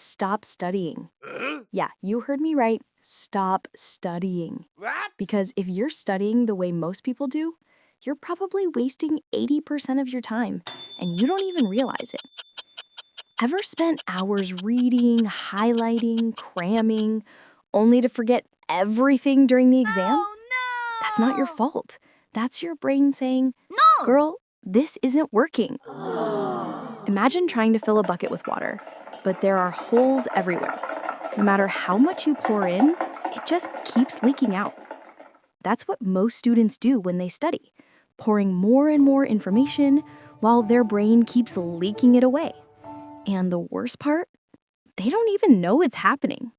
Stop studying. Yeah, you heard me right. Stop studying. What? Because if you're studying the way most people do, you're probably wasting 80% of your time, and you don't even realize it. Ever spent hours reading, highlighting, cramming, only to forget everything during the exam? Oh, no! That's not your fault. That's your brain saying, No! "Girl, this isn't working." Imagine trying to fill a bucket with water, but there are holes everywhere. No matter how much you pour in, it just keeps leaking out. That's what most students do when they study, pouring more and more information while their brain keeps leaking it away. And the worst part? They don't even know it's happening.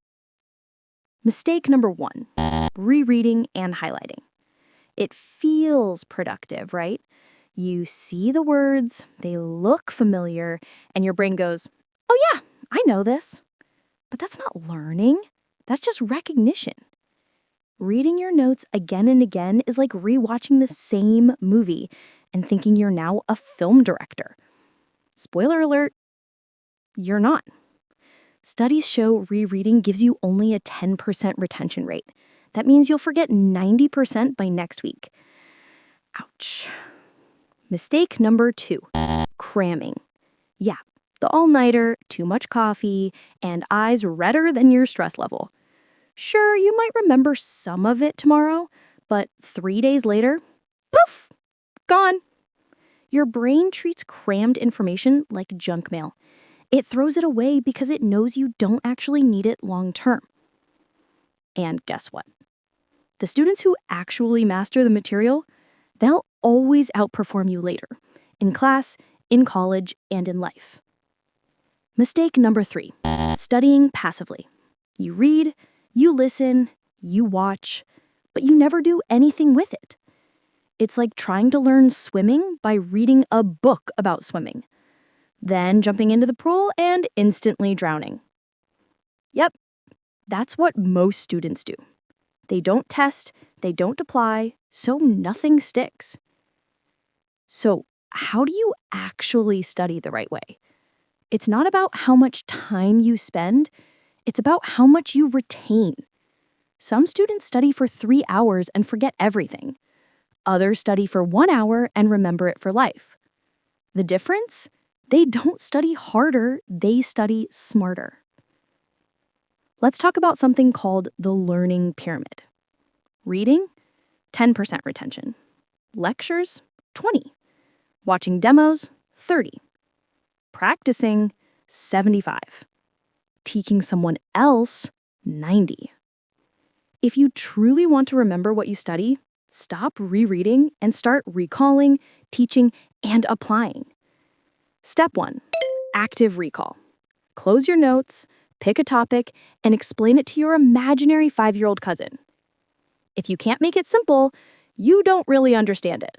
Mistake number 1, rereading and highlighting. It feels productive, right? You see the words, they look familiar, and your brain goes, "Oh yeah, I know this." But that's not learning, that's just recognition. Reading your notes again and again is like rewatching the same movie and thinking you're now a film director. Spoiler alert, you're not. Studies show rereading gives you only a 10% retention rate. That means you'll forget 90% by next week. Ouch. Mistake number 2, cramming. Yeah, the all-nighter, too much coffee, and eyes redder than your stress level. Sure, you might remember some of it tomorrow, but 3 days later, poof, gone. Your brain treats crammed information like junk mail. It throws it away because it knows you don't actually need it long term. And guess what? The students who actually master the material, they'll always outperform you later, in class, in college, and in life. Mistake number 3, studying passively. You read, you listen, you watch, but you never do anything with it. It's like trying to learn swimming by reading a book about swimming, then jumping into the pool and instantly drowning. Yep, that's what most students do. They don't test, they don't apply, so nothing sticks. So, how do you actually study the right way? It's not about how much time you spend, it's about how much you retain. Some students study for 3 hours and forget everything. Others study for 1 hour and remember it for life. The difference? They don't study harder, they study smarter. Let's talk about something called the learning pyramid. Reading, 10% retention. Lectures, 20. Watching demos, 30. Practicing, 75. Teaching someone else, 90. If you truly want to remember what you study, stop rereading and start recalling, teaching, and applying. Step 1, active recall. Close your notes, pick a topic, and explain it to your imaginary 5-year-old cousin. If you can't make it simple, you don't really understand it.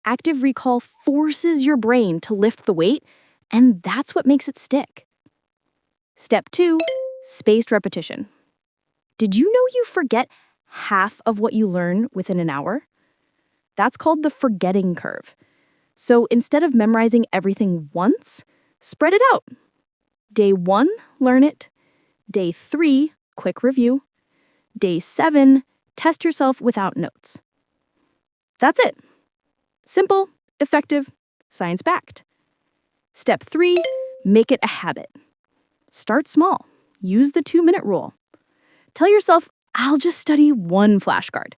Active recall forces your brain to lift the weight, and that's what makes it stick. Step 2, spaced repetition. Did you know you forget half of what you learn within an hour? That's called the forgetting curve. So instead of memorizing everything once, spread it out. Day 1, learn it. Day 3, quick review. Day 7, test yourself without notes. That's it. Simple, effective, science-backed. Step 3, make it a habit. Start small. Use the 2-minute rule. Tell yourself, I'll just study 1 flashcard.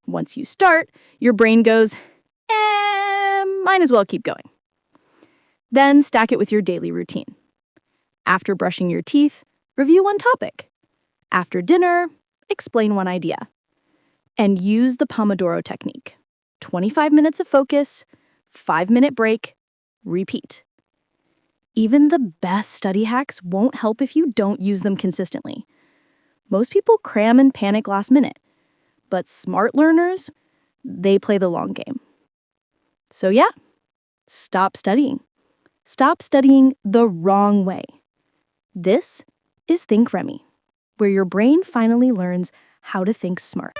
Once you start, your brain goes, might as well keep going. Then stack it with your daily routine. After brushing your teeth, review 1 topic. After dinner, explain 1 idea. And use the Pomodoro technique. 25 minutes of focus, 5-minute break, repeat. Even the best study hacks won't help if you don't use them consistently. Most people cram and panic last minute, but smart learners, they play the long game. So yeah, stop studying. Stop studying the wrong way. This is Think Remy, where your brain finally learns how to think smart.